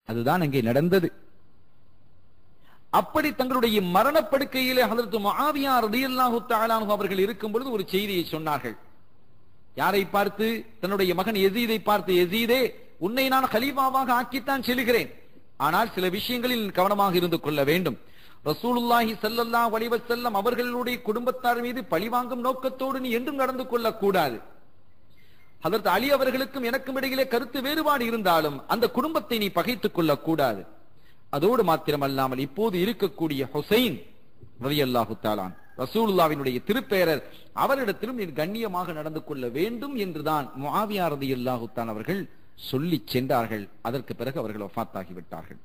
அதுதான் அங்கே நடந்தது. அப்படி தங்களுடைய மரணப்படுக்கையிலே ஹஜ்ரத் முஆவியா ரலியல்லாஹு தஆலா அன்ஹு அவர்கள் இருக்கும் பொழுது ஒரு செய்தியை சொன்னார்கள். யாரை பார்த்து? தன்னுடைய மகன் யஸீதை பார்த்து, யஸீதே, உன்னை நான் கலீஃபாவாக ஆக்கித்தான் செல்கிறேன், ஆனால் சில விஷயங்களில் கவனமாக இருந்து கொள்ள வேண்டும். ரசூலுல்லாஹி ஸல்லல்லாஹு அலைஹி வஸல்லம் அவர்களுடைய குடும்பத்தார் மீது பழிவாங்கும் நோக்கத்தோடு நீ என்றும் நடந்து கொள்ளக்கூடாது. ஹஜ்ரத் அலி அவர்களுக்கும் எனக்கும் இடையிலே கருத்து வேறுபாடு இருந்தாலும் அந்த குடும்பத்தை நீ பகைத்துக் கொள்ளக்கூடாது. அதோடு மாத்திரமல்லாமல் இப்போது இருக்கக்கூடிய ஹுசைன் ரலியல்லாஹு தஆலா ரசூலுல்லாஹ்வினுடைய திருப்பேரர், அவரிடத்திலும் நீ கண்ணியமாக நடந்து கொள்ள வேண்டும் என்றுதான் முஆவியா ரலியல்லாஹு தஆலா அவர்கள் சொல்லி சென்றார்கள். அதற்கு பிறகு அவர்கள் வஃபாத்தாகிவிட்டார்கள்.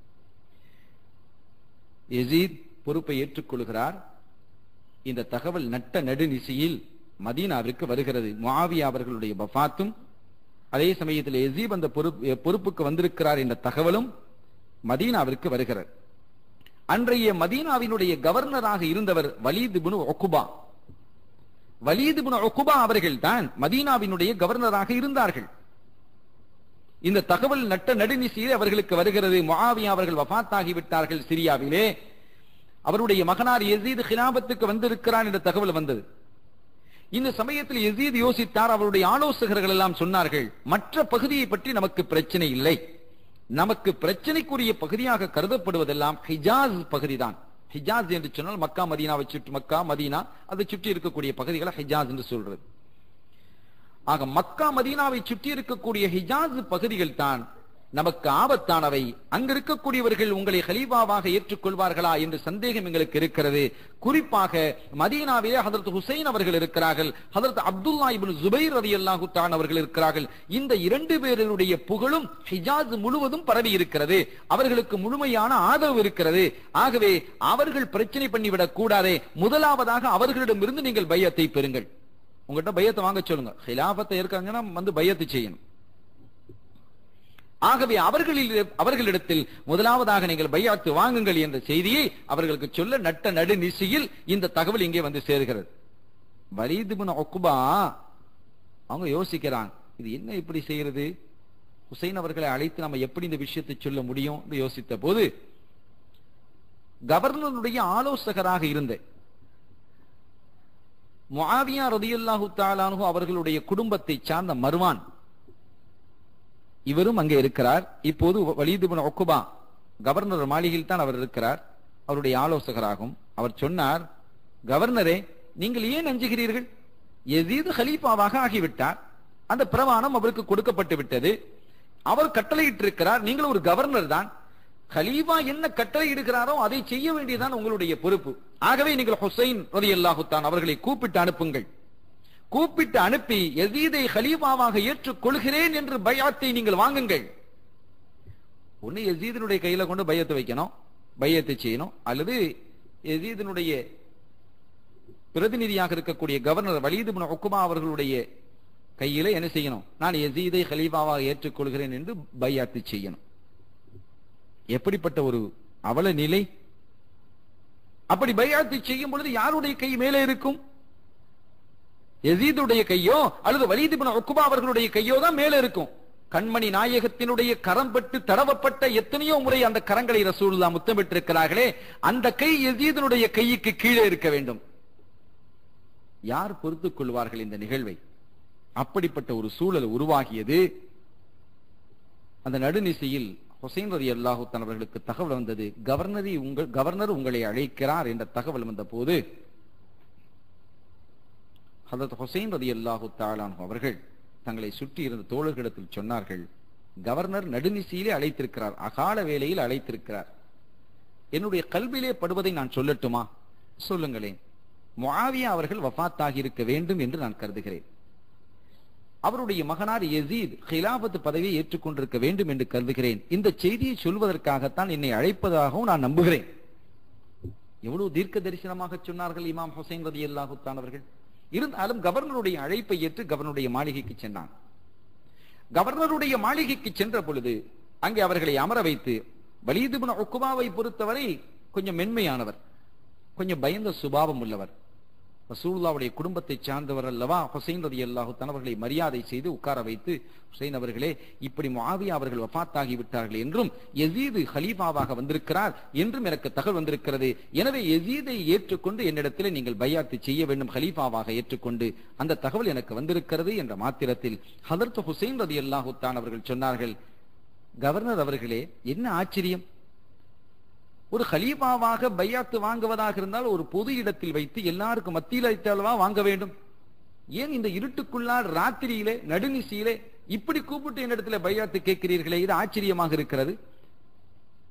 யஸீத் பொறுப்பை ஏற்றுக்கொள்கிறார். இந்த தகவல் நட்ட நடுநிசையில் மதீனாவிற்கு வருகிறது. முஆவியா அவர்களுடைய வஃபாத்தும் அதே சமயத்தில் யஸீத் அந்த பொறுப்புக்கு வந்திருக்கிறார் என்ற தகவலும் மதீனாவிற்கு வருகிறது. அன்றைய மதீனாவினுடைய கவர்னராக இருந்தவர் வலீத் இப்னு உக்பா. வலீத் இப்னு உக்பா அவர்கள் தான் மதீனாவினுடைய கவர்னராக இருந்தார்கள். இந்த தகவல் நட்ட நடுநிசையில் அவர்களுக்கு வருகிறது. முஆவியா அவர்கள் வஃபாத்தாகி விட்டார்கள் சிரியாவிலே. அவருடைய மகனார் யஸீத் கிலாபத்துக்கு வந்திருக்கிறார் என்ற தகவல் வந்தது. இந்த சமயத்தில் யஸீத் யோசித்தார். அவருடைய ஆலோசகர்கள் எல்லாம் சொன்னார்கள், மற்ற பகுதியை பற்றி நமக்கு பிரச்சனை இல்லை, நமக்கு பிரச்சனைக்குரிய பகுதியாக கருதப்படுவதெல்லாம் ஹிஜாஸ் பகுதிதான். ஹிஜாஸ் என்று சொன்னால் மக்கா மதீனாவை சுற்றி, மக்கா மதீனா அதை சுற்றி இருக்கக்கூடிய பகுதிகளை ஹிஜாஸ் என்று சொல்றது. ஆக மக்கா மதீனாவை சுற்றி இருக்கக்கூடிய ஹிஜாஸ் பகுதிகள் தான் நமக்கு ஆபத்தானவை. அங்க இருக்கக்கூடியவர்கள் உங்களை கலீஃபாவாக ஏற்றுக்கொள்வார்களா என்று சந்தேகம் எங்களுக்கு இருக்கிறது. குறிப்பாக மதீனாவிலே ஹஜ்ரத் ஹுசைன் அவர்கள் இருக்கிறார்கள், ஹஜ்ரத் அப்துல்லா இப்னு ஜுபைர் ரலியல்லாஹு தஆலா அவர்கள் இருக்கிறார்கள். இந்த இரண்டு பேருடைய புகழும் ஹிஜாஸ் முழுவதும் பரவி இருக்கிறது. அவர்களுக்கு முழுமையான ஆதரவு இருக்கிறது. ஆகவே அவர்கள் பிரச்சனை பண்ணிவிடக் கூடாதே. முதலாவதாக அவர்களிடமிருந்து நீங்கள் பையத்தை பெறுங்கள். உங்கள்கிட்ட பையத்தை வாங்க சொல்லுங்க. ஹிலாஃபத்தை இருக்காங்கன்னா வந்து பையத்தை செய்யணும். ஆகவே அவர்களிடத்தில் முதலாவதாக நீங்கள் பையாத்து வாங்குங்கள் என்ற செய்தியை அவர்களுக்கு சொல்ல நட்ட நடுநிசையில் இந்த தகவல் இங்கே வந்து சேர்கிறது. வலீத் இப்னு உக்பா அவங்க யோசிக்கிறாங்க, இது என்ன இப்படி செய்யறது, ஹுசைன் அவர்களை அழைத்து நம்ம எப்படி இந்த விஷயத்தை சொல்ல முடியும் என்று யோசித்த போது கவர்னருடைய ஆலோசகராக இருந்த முஆவியா ரலியல்லாஹு தஆலா அன்ஹு அவர்களுடைய குடும்பத்தை சார்ந்த மர்வான், இவரும் அங்கே இருக்கிறார். இப்போது வலீத் இப்னு உக்பா கவர்னர் மாளிகையில் தான் அவர் இருக்கிறார், அவருடைய ஆலோசகராகும். அவர் சொன்னார், கவர்னரே, நீங்கள் ஏன் அஞ்சுகிறீர்கள்? யஸீத் கலீஃபாவாக ஆகிவிட்டார், அந்த பிரமாணம் அவருக்கு கொடுக்கப்பட்டு விட்டது, அவர் கட்டளையிட்டிருக்கிறார், நீங்கள் ஒரு கவர்னர் தான், கலீஃபா என்ன கட்டளை இடுகிறாரோ அதை செய்ய வேண்டியதான் உங்களுடைய பொறுப்பு. ஆகவே நீங்கள் ஹுசைன் ரலியல்லாஹு தஆலா அவர்களை கூப்பிட்டு அனுப்புங்கள். கூப்பிட்டு அனுப்பி யஸீதை கலீஃபாவாக ஏற்றுக் கொள்கிறேன் என்று பையத்தை நீங்கள் வாங்குங்கள். ஒன்னு யஸீதினுடைய கையில கொண்டு பையத்தை வைக்கணும், பையத்தை செய்யணும், அல்லது யஸீதினுடைய பிரதிநிதியாக இருக்கக்கூடிய கவர்னர் வலீத் இப்னு உக்பா அவர்களுடைய கையில என்ன செய்யணும், நான் யஸீதை கலீஃபாவாக ஏற்றுக்கொள்கிறேன் என்று பையத்தை செய்யணும். எப்படிப்பட்ட ஒரு அவல நிலை! அப்படி பையத்தை செய்யும் பொழுது யாருடைய கை மேலே இருக்கும்? யஸீதுடைய கையோ அல்லது வலீத் இப்னு உக்பா அவர்களுடைய கையோ தான் மேலே இருக்கும். கண்மணி நாயகத்தினுடைய கரம் பட்டு தடவப்பட்ட எத்தனையோ முறை அந்த கரங்களை ரசூலுல்லாஹ் முத்தமிட்டிருக்கிறார்களே, அந்த கை யஸீதுடைய கைக்கு கீழே இருக்க வேண்டும். யார் பொறுத்துக் கொள்வார்கள் இந்த நிகழ்வை? அப்படிப்பட்ட ஒரு சூழல் உருவாகியது. அந்த நடுநிசையில் ஹுசைன் ரலியல்லாஹு தஆலா அவர்களுக்கு தகவல் வந்தது, கவர்னர் உங்களை அழைக்கிறார் என்ற தகவல் வந்த போது ஹஜ்ரத் ஹுசைன் ரலியல்லாஹு தஆலா அவர்கள் தங்களை சுற்றி இருந்த தோழர்களிடத்தில் சொன்னார்கள், கவர்னர் நடுநிசையிலே அழைத்திருக்கிறார், அகால வேளையில் அழைத்திருக்கிறார், என்னுடைய கல்விலே படுவதை நான் சொல்லட்டுமா? சொல்லுங்களேன். முஆவியா அவர்கள் வஃபாத்தாகி இருக்க வேண்டும் என்று நான் கருதுகிறேன். அவருடைய மகனார் யஸீத் கிலாபத் பதவியை ஏற்றுக்கொண்டிருக்க வேண்டும் என்று கருதுகிறேன். இந்த செய்தியை சொல்வதற்காகத்தான் என்னை அழைப்பதாகவும் நான் நம்புகிறேன். எவ்வளவு தீர்க்க தரிசனமாக சொன்னார்கள் இமாம் ஹுசைன் ரலியல்லாஹு தஆலா அவர்கள். இருந்தாலும் கவர்னருடைய அழைப்பை ஏற்று கவர்னருடைய மாளிகைக்கு சென்றான். கவர்னருடைய மாளிகைக்கு சென்ற பொழுது அங்கே அவர்களை அமர வைத்து, வலீத் இப்னு உக்பாவை பொறுத்தவரை கொஞ்சம் மென்மையானவர், கொஞ்சம் பயந்த சுபாவம் உள்ளவர், ரசூலுல்லாஹ்வுடைய குடும்பத்தை சார்ந்தவர் அல்லவா ஹுசைன் ரலியல்லாஹு தஆலா அவர்களை மரியாதை செய்து உட்கார வைத்து, ஹுசைன் அவர்களே, இப்படி முஆவியா அவர்கள் வஃபாத்தாகி விட்டார்கள் என்றும் யஸீத் ஹலீஃபாவாக வந்திருக்கிறார் என்றும் எனக்கு தகவல் வந்திருக்கிறது. எனவே யஸீதை ஏற்றுக்கொண்டு என்னிடத்தில் நீங்கள் பைஅத் செய்ய வேண்டும், ஹலீஃபாவாக ஏற்றுக்கொண்டு அந்த தகவல் எனக்கு வந்திருக்கிறது என்ற மாத்திரத்தில் ஹதரத் ஹுசைன் ரலியல்லாஹு தஆலா அவர்கள் சொன்னார்கள், கவர்னர் அவர்களே, என்ன ஆச்சரியம்! ஒரு ஹலீஃபாவாக பைஅத் வாங்குவதாக இருந்தால் ஒரு பொது இடத்தில் வைத்து எல்லாருக்கும் மத்தியில் வைத்தாலவா வாங்க வேண்டும்? ஏன் இந்த இருட்டுக்குள்ளால் ராத்திரியிலே நடுநிசியிலே இப்படி கூப்பிட்டு என்னிடத்துல பைஅத் கேட்கிறீர்களே, இது ஆச்சரியமாக இருக்கிறது.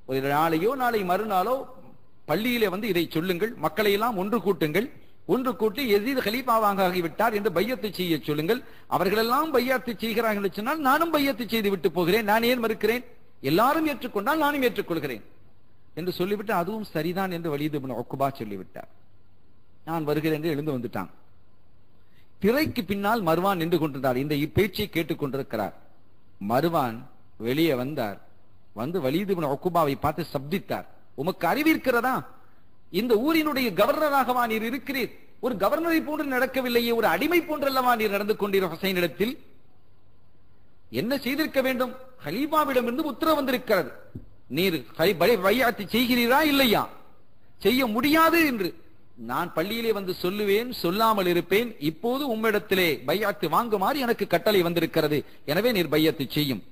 ஒரு நாளையோ நாளை மறுநாளோ பள்ளியிலே வந்து இதை சொல்லுங்கள், மக்களை எல்லாம் ஒன்று கூட்டுங்கள், ஒன்று கூட்டி யஸீத் ஹலீஃபாவாக ஆகிவிட்டார் என்று பைஅத் செய்ய சொல்லுங்கள். அவர்களெல்லாம் பைஅத் செய்கிறார்கள் என்று சொன்னால் நானும் பைஅத் செய்து விட்டு போகிறேன், நான் ஏன் மறுக்கிறேன்? எல்லாரும் ஏற்றுக்கொண்டால் நானும் ஏற்றுக்கொள்கிறேன் என்று சொல்லிவிட்டு, அதுவும் சரிதான் என்று வலீத் இப்னு உக்பா சொல்லிவிட்டார். நான் வருகிறேன் என்று எழுந்து வந்துட்டான். திரைக்கு பின்னால் மர்வான் நின்று கொண்டிருந்தார். இந்த பேச்சை கேட்டுக் கொண்டிருக்கிறார். மர்வான் வெளியே வந்தார். வந்து வலீத் இப்னு உக்பாவை பார்த்து சப்தித்தார், உமக்கு அறிவிருக்கிறதா? இந்த ஊரினுடைய கவர்னராகவா நீர் இருக்கிறீர்? ஒரு கவர்னரை போன்று நடக்கவில்லையே, ஒரு அடிமை போன்றல்லவா நீர் நடந்து கொண்டீர் ஹுசைனிடத்தில்? என்ன செய்திருக்க வேண்டும்? ஹலீஃபாவிடமிருந்து உத்தரவு வந்திருக்கிறது, நீர் பைஅத் செய்கிறீரா இல்லையா? செய்ய முடியாது என்று நான் பள்ளியிலே வந்து சொல்லுவேன், சொல்லாமல் இருப்பேன். இப்போது உம்மிடத்திலே பைஅத் வாங்குமாறு எனக்கு கட்டளை வந்திருக்கிறது, எனவே நீர் பைஅத் செய்யும்.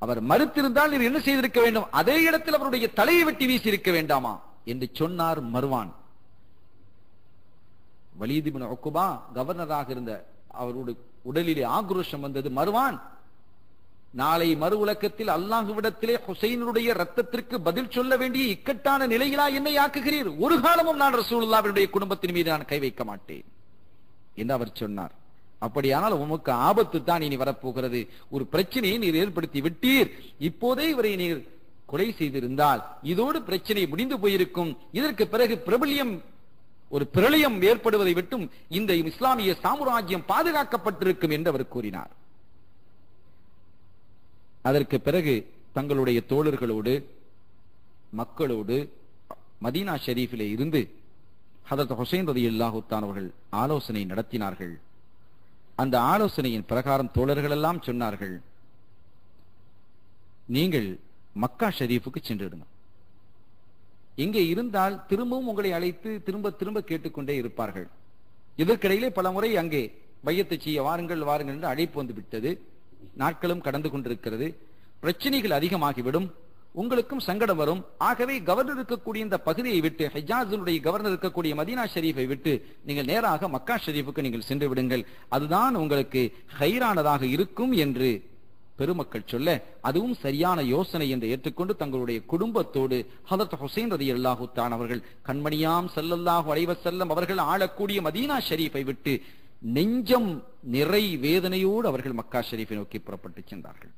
அவர் மறுத்திருந்தால் நீர் என்ன செய்திருக்க வேண்டும்? அதே இடத்தில் அவருடைய தலையை வெட்டி வீசி இருக்க வேண்டாமா என்று சொன்னார் மர்வான். வலீத் இப்னு உக்பா கவர்னராக இருந்த அவருடைய உடலிலே ஆக்ரோஷம் வந்தது. மர்வான், நாளை மறு உலகத்தில் அல்லாஹ்விடத்திலே ஹுசைனுடைய ரத்தத்திற்கு பதில் சொல்ல வேண்டிய இக்கட்டான நிலையிலா என்னை ஆக்குகிறீர்? ஒரு காலமும் நான் ரசூலுல்லாஹ்வுடைய குடும்பத்தின் மீது நான் கை வைக்க மாட்டேன் என்று அவர் சொன்னார். அப்படியானால் உமக்கு ஆபத்து தான் இனி வரப்போகிறது. ஒரு பிரச்சனையை நீர் ஏற்படுத்தி விட்டீர். இப்போதே இவரை நீர் கொலை செய்திருந்தால் இதோடு பிரச்சனை முடிந்து போயிருக்கும். இதற்கு பிறகு ஒரு பிரளயம் ஏற்படுவதை விட்டும் இந்த இஸ்லாமிய சாம்ராஜ்யம் பாதுகாக்கப்பட்டிருக்கும் என்று அவர் கூறினார். அதற்கு பிறகு தங்களுடைய தோழர்களோடு மக்களோடு மதீனா ஷரீஃபிலே இருந்து ஹதரத் ஹுசைன் ரலியல்லாஹு தஆலா அவர்கள் ஆலோசனை நடத்தினார்கள். அந்த ஆலோசனையின் பிரகாரம் தோழர்கள் எல்லாம் சொன்னார்கள், நீங்கள் மக்கா ஷரீஃபுக்கு சென்றிடுங்க. இங்கே இருந்தால் திரும்பவும் உங்களை அழைத்து திரும்ப திரும்ப கேட்டுக்கொண்டே இருப்பார்கள். இதற்கிடையிலே பல முறை அங்கே பையத்தை செய்ய வாருங்கள் வாருங்கள் என்று அழைப்பு வந்து விட்டது. நாட்களும் கடந்து கொண்டிருக்கிறது. பிரச்சனைகள் அதிகமாகிவிடும், உங்களுக்கும் சங்கடம் வரும். ஆகவே கவர்னர் இருக்கக்கூடிய இந்த பகுதியை விட்டு, ஹிஜாஸினுடைய கவர்னர் இருக்கக்கூடிய மதீனா ஷரீஃபை விட்டு நீங்கள் நேராக மக்கா ஷரீஃபுக்கு நீங்கள் சென்று விடுங்கள், அதுதான் உங்களுக்கு ஹைரானதாக இருக்கும் என்று பெருமக்கள் சொல்ல, அதுவும் சரியான யோசனை என்று ஏற்றுக்கொண்டு தங்களுடைய குடும்பத்தோடு ஹதரத் ஹுசைன் ரலியல்லாஹு தஆலா அவர்கள் கண்மணியாம் ஸல்லல்லாஹு அலைஹி வஸல்லம் அவர்கள் ஆளக்கூடிய மதீனா ஷரீஃபை விட்டு நெஞ்சம் நிறை வேதனையோடு அவர்கள் மக்கா ஷரீஃபை நோக்கி புறப்பட்டு சென்றார்கள்.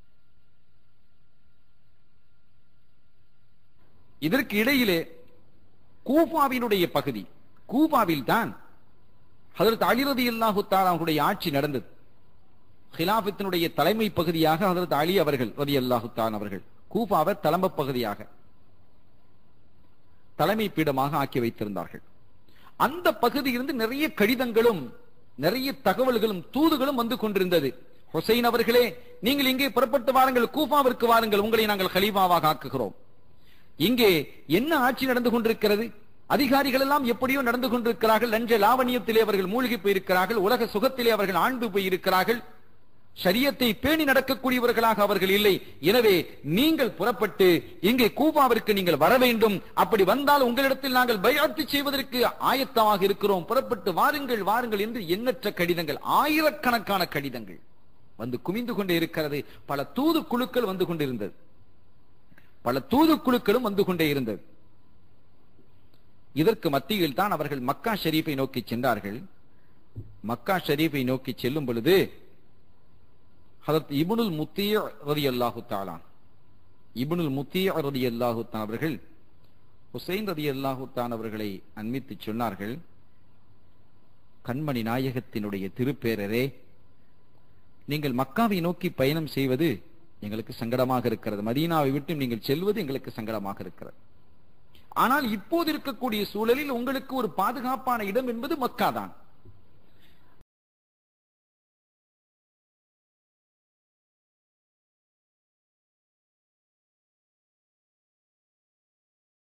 இதற்கு இடையிலே கூஃபாவினுடைய பகுதி, கூஃபாவில் தான் ஹதரத் அலி ரலியல்லாஹு தஆலா அவர்களுடைய ஆட்சி நடந்தது. ஹிலாஃபத்தினுடைய தலைமை பகுதியாக ஹதரத் அலி அவர்கள் ரலியல்லாஹு தஆலா அவர்கள் கூஃபாவை தலைமை பகுதியாக தலைமை பீடமாக ஆக்கி வைத்திருந்தார்கள். அந்த பகுதியிலிருந்து நிறைய கடிதங்களும் நிறைய தகவல்களும் தூதுகளும் வந்து கொண்டிருந்தது. ஹுசைன் அவர்களே, நீங்கள் இங்கே புறப்பட்டு வாருங்கள், கூஃபாவிற்கு வாருங்கள், உங்களை நாங்கள் கலீஃபாவாக ஆக்குகிறோம். இங்கே என்ன ஆட்சி நடந்து கொண்டிருக்கிறது? அதிகாரிகள் எல்லாம் எப்படியோ நடந்து கொண்டிருக்கிறார்கள். லஞ்ச லாவணியத்திலே அவர்கள் மூழ்கி போயிருக்கிறார்கள். உலக சுகத்திலே அவர்கள் ஆண்டு போயிருக்கிறார்கள். ஷரியத்தை பேணி நடக்கக்கூடியவர்களாக அவர்கள் இல்லை. எனவே நீங்கள் புறப்பட்டு இங்கே கூஃபாவிற்கு நீங்கள் வர வேண்டும். அப்படி வந்தால் உங்களிடத்தில் நாங்கள் பைஅத் செய்வதற்கு ஆயத்தமாக இருக்கிறோம், புறப்பட்டு வாருங்கள் வாருங்கள் என்று எண்ணற்ற கடிதங்கள், ஆயிரக்கணக்கான கடிதங்கள் வந்து குவிந்து கொண்டே இருக்கிறது. பல தூது குழுக்கள் வந்து கொண்டிருந்தது, பல தூதுக்குழுக்களும் வந்து கொண்டே இருந்தது. இதற்கு மத்தியில் தான் அவர்கள் மக்கா ஷரீஃபை நோக்கி சென்றார்கள். மக்கா ஷரீஃபை நோக்கி செல்லும் பொழுது ஹதரத் இப்னுல் முத்தீ ரலியல்லாஹு தஆலா அவர்கள் ஹுசைன் ரலியல்லாஹு தஆலா அவர்களை அண்மித்து சொன்னார்கள், கண்மணி நாயகத்தினுடைய திருப்பேரரே, நீங்கள் மக்காவை நோக்கி பயணம் செய்வது எங்களுக்கு சங்கடமாக இருக்கிறது, மதீனாவை விட்டு நீங்கள் செல்வது எங்களுக்கு சங்கடமாக இருக்கிறது. ஆனால் இப்போது இருக்கக்கூடிய சூழலில் உங்களுக்கு ஒரு பாதுகாப்பான இடம் என்பது மக்கா தான்.